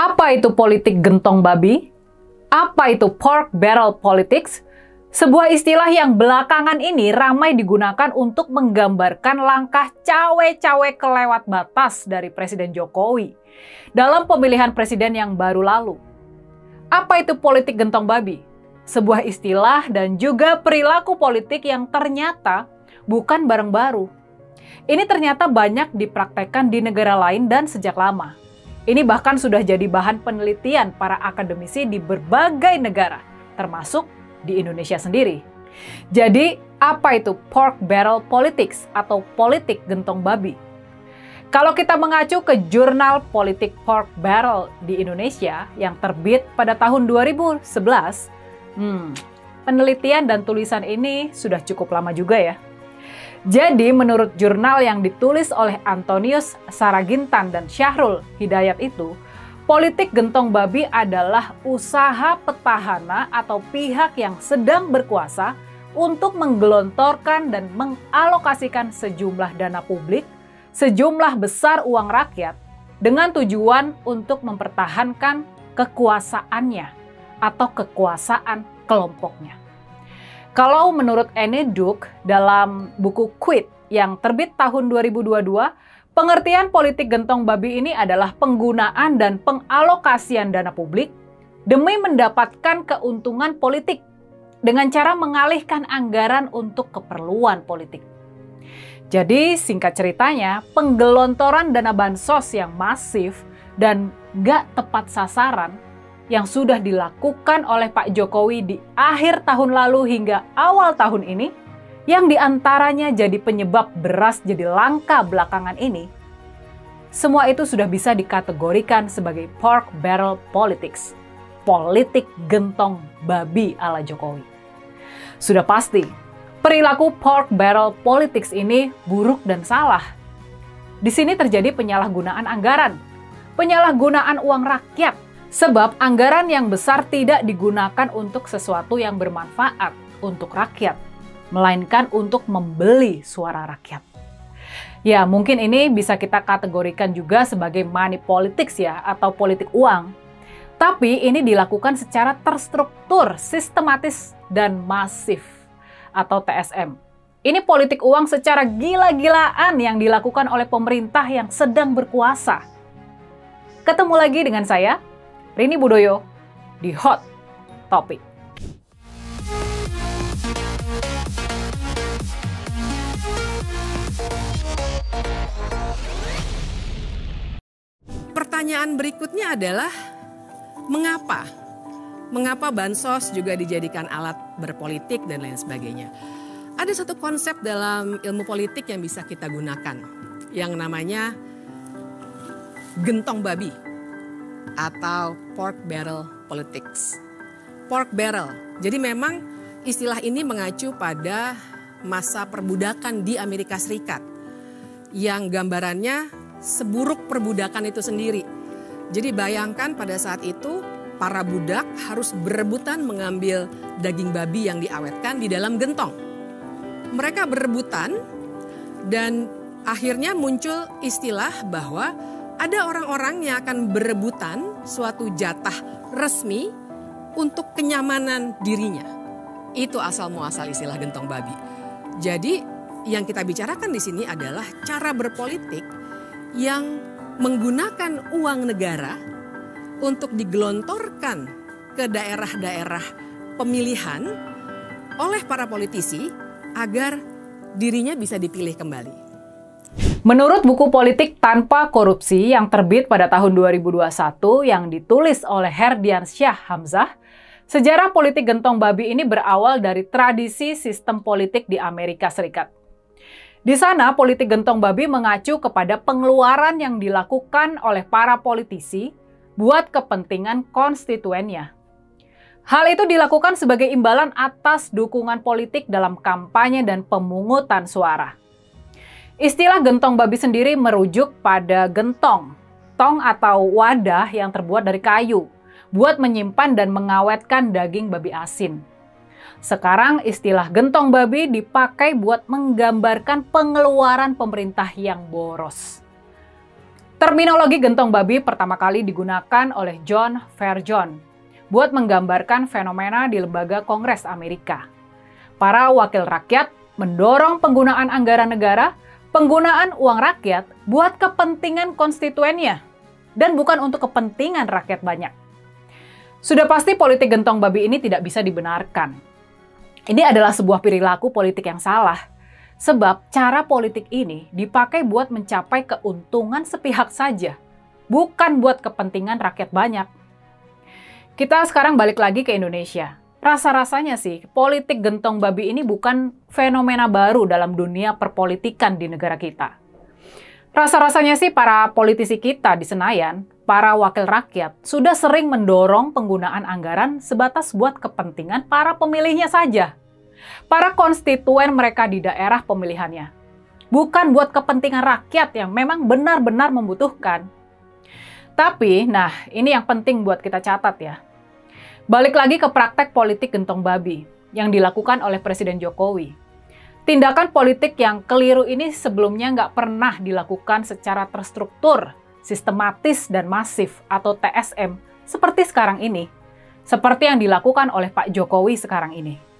Apa itu politik gentong babi? Apa itu pork barrel politics? Sebuah istilah yang belakangan ini ramai digunakan untuk menggambarkan langkah cawe-cawe kelewat batas dari Presiden Jokowi dalam pemilihan presiden yang baru lalu. Apa itu politik gentong babi? Sebuah istilah dan juga perilaku politik yang ternyata bukan barang baru. Ini ternyata banyak dipraktekkan di negara lain dan sejak lama. Ini bahkan sudah jadi bahan penelitian para akademisi di berbagai negara, termasuk di Indonesia sendiri. Jadi, apa itu pork barrel politics atau politik gentong babi? Kalau kita mengacu ke jurnal politik pork barrel di Indonesia yang terbit pada tahun 2011, penelitian dan tulisan ini sudah cukup lama juga ya. Jadi menurut jurnal yang ditulis oleh Antonius Saragintan dan Syahrul Hidayat itu, politik gentong babi adalah usaha petahana atau pihak yang sedang berkuasa untuk menggelontorkan dan mengalokasikan sejumlah dana publik, sejumlah besar uang rakyat dengan tujuan untuk mempertahankan kekuasaannya atau kekuasaan kelompoknya. Kalau menurut Annie Duke dalam buku Quit yang terbit tahun 2022, pengertian politik gentong babi ini adalah penggunaan dan pengalokasian dana publik demi mendapatkan keuntungan politik dengan cara mengalihkan anggaran untuk keperluan politik. Jadi singkat ceritanya, penggelontoran dana bansos yang masif dan gak tepat sasaran yang sudah dilakukan oleh Pak Jokowi di akhir tahun lalu hingga awal tahun ini, yang diantaranya jadi penyebab beras jadi langka belakangan ini, semua itu sudah bisa dikategorikan sebagai pork barrel politics, politik gentong babi ala Jokowi. Sudah pasti, perilaku pork barrel politics ini buruk dan salah. Di sini terjadi penyalahgunaan anggaran, penyalahgunaan uang rakyat, sebab anggaran yang besar tidak digunakan untuk sesuatu yang bermanfaat untuk rakyat, melainkan untuk membeli suara rakyat. Ya, mungkin ini bisa kita kategorikan juga sebagai money politics ya, atau politik uang. Tapi ini dilakukan secara terstruktur, sistematis, dan masif, atau TSM. Ini politik uang secara gila-gilaan yang dilakukan oleh pemerintah yang sedang berkuasa. Ketemu lagi dengan saya, Rini Budoyo, di Hot Topic. Pertanyaan berikutnya adalah, mengapa? Mengapa bansos juga dijadikan alat berpolitik dan lain sebagainya? Ada satu konsep dalam ilmu politik yang bisa kita gunakan, yang namanya gentong babi atau pork barrel politics. Pork barrel, jadi memang istilah ini mengacu pada masa perbudakan di Amerika Serikat, yang gambarannya seburuk perbudakan itu sendiri. Jadi bayangkan pada saat itu para budak harus berebutan mengambil daging babi yang diawetkan di dalam gentong. Mereka berebutan dan akhirnya muncul istilah bahwa ada orang-orang yang akan berebutan suatu jatah resmi untuk kenyamanan dirinya. Itu asal muasal istilah gentong babi. Jadi yang kita bicarakan di sini adalah cara berpolitik yang menggunakan uang negara untuk digelontorkan ke daerah-daerah pemilihan oleh para politisi agar dirinya bisa dipilih kembali. Menurut buku Politik Tanpa Korupsi yang terbit pada tahun 2021 yang ditulis oleh Herdiansyah Hamzah, sejarah politik gentong babi ini berawal dari tradisi sistem politik di Amerika Serikat. Di sana, politik gentong babi mengacu kepada pengeluaran yang dilakukan oleh para politisi buat kepentingan konstituennya. Hal itu dilakukan sebagai imbalan atas dukungan politik dalam kampanye dan pemungutan suara. Istilah gentong babi sendiri merujuk pada gentong, tong atau wadah yang terbuat dari kayu, buat menyimpan dan mengawetkan daging babi asin. Sekarang istilah gentong babi dipakai buat menggambarkan pengeluaran pemerintah yang boros. Terminologi gentong babi pertama kali digunakan oleh John Fairjohn buat menggambarkan fenomena di lembaga Kongres Amerika. Para wakil rakyat mendorong penggunaan anggaran negara, penggunaan uang rakyat buat kepentingan konstituennya, dan bukan untuk kepentingan rakyat banyak. Sudah pasti politik gentong babi ini tidak bisa dibenarkan. Ini adalah sebuah perilaku politik yang salah. Sebab cara politik ini dipakai buat mencapai keuntungan sepihak saja, bukan buat kepentingan rakyat banyak. Kita sekarang balik lagi ke Indonesia. Rasa-rasanya sih, politik gentong babi ini bukan fenomena baru dalam dunia perpolitikan di negara kita. Rasa-rasanya sih para politisi kita di Senayan, para wakil rakyat, sudah sering mendorong penggunaan anggaran sebatas buat kepentingan para pemilihnya saja. Para konstituen mereka di daerah pemilihannya. Bukan buat kepentingan rakyat yang memang benar-benar membutuhkan. Tapi, nah ini yang penting buat kita catat ya. Balik lagi ke praktek politik gentong babi yang dilakukan oleh Presiden Jokowi. Tindakan politik yang keliru ini sebelumnya nggak pernah dilakukan secara terstruktur, sistematis dan masif atau TSM seperti sekarang ini. Seperti yang dilakukan oleh Pak Jokowi sekarang ini.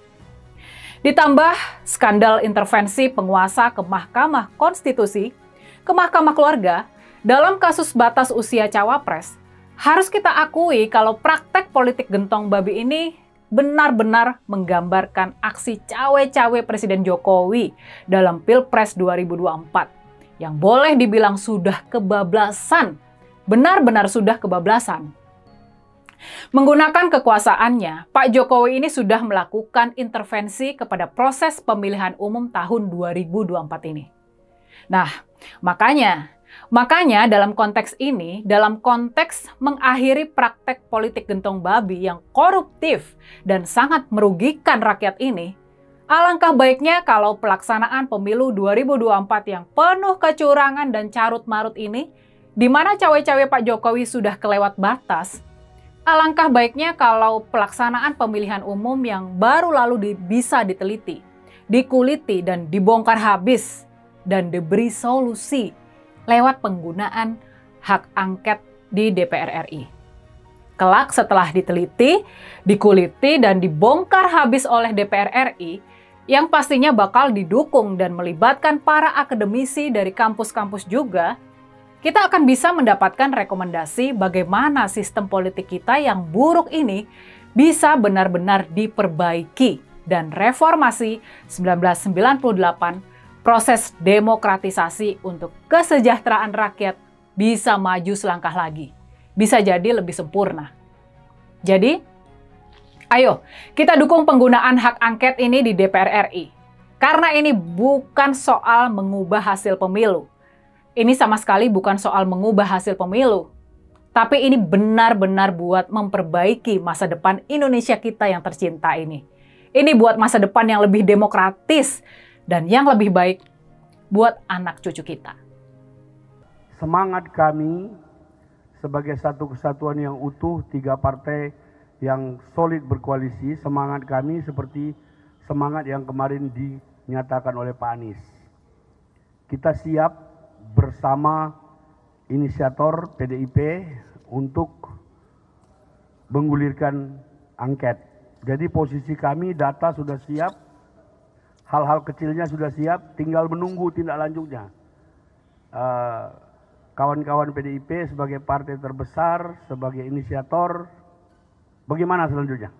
Ditambah skandal intervensi penguasa ke Mahkamah Konstitusi, ke Mahkamah Keluarga, dalam kasus batas usia cawapres, harus kita akui kalau praktek politik gentong babi ini benar-benar menggambarkan aksi cawe-cawe Presiden Jokowi dalam Pilpres 2024, yang boleh dibilang sudah kebablasan, benar-benar sudah kebablasan. Menggunakan kekuasaannya, Pak Jokowi ini sudah melakukan intervensi kepada proses pemilihan umum tahun 2024 ini. Nah, makanya dalam konteks ini, dalam konteks mengakhiri praktek politik gentong babi yang koruptif dan sangat merugikan rakyat ini, alangkah baiknya kalau pelaksanaan pemilu 2024 yang penuh kecurangan dan carut-marut ini, di mana cawe-cawe Pak Jokowi sudah kelewat batas, alangkah baiknya kalau pelaksanaan pemilihan umum yang baru lalu bisa diteliti, dikuliti, dan dibongkar habis, dan diberi solusi lewat penggunaan hak angket di DPR RI. Kelak setelah diteliti, dikuliti, dan dibongkar habis oleh DPR RI, yang pastinya bakal didukung dan melibatkan para akademisi dari kampus-kampus juga, kita akan bisa mendapatkan rekomendasi bagaimana sistem politik kita yang buruk ini bisa benar-benar diperbaiki dan reformasi 1998, proses demokratisasi untuk kesejahteraan rakyat bisa maju selangkah lagi, bisa jadi lebih sempurna. Jadi, ayo kita dukung penggunaan hak angket ini di DPR RI, karena ini bukan soal mengubah hasil pemilu. Ini sama sekali bukan soal mengubah hasil pemilu, tapi ini benar-benar buat memperbaiki masa depan Indonesia kita yang tercinta ini. Ini buat masa depan yang lebih demokratis dan yang lebih baik buat anak cucu kita. Semangat kami sebagai satu kesatuan yang utuh, tiga partai yang solid berkoalisi, semangat kami seperti semangat yang kemarin dinyatakan oleh Pak Anies. Kita siap bersama inisiator PDIP untuk menggulirkan angket. Jadi posisi kami, data sudah siap, hal-hal kecilnya sudah siap, tinggal menunggu tindak lanjutnya. Kawan-kawan PDIP sebagai partai terbesar, sebagai inisiator, bagaimana selanjutnya?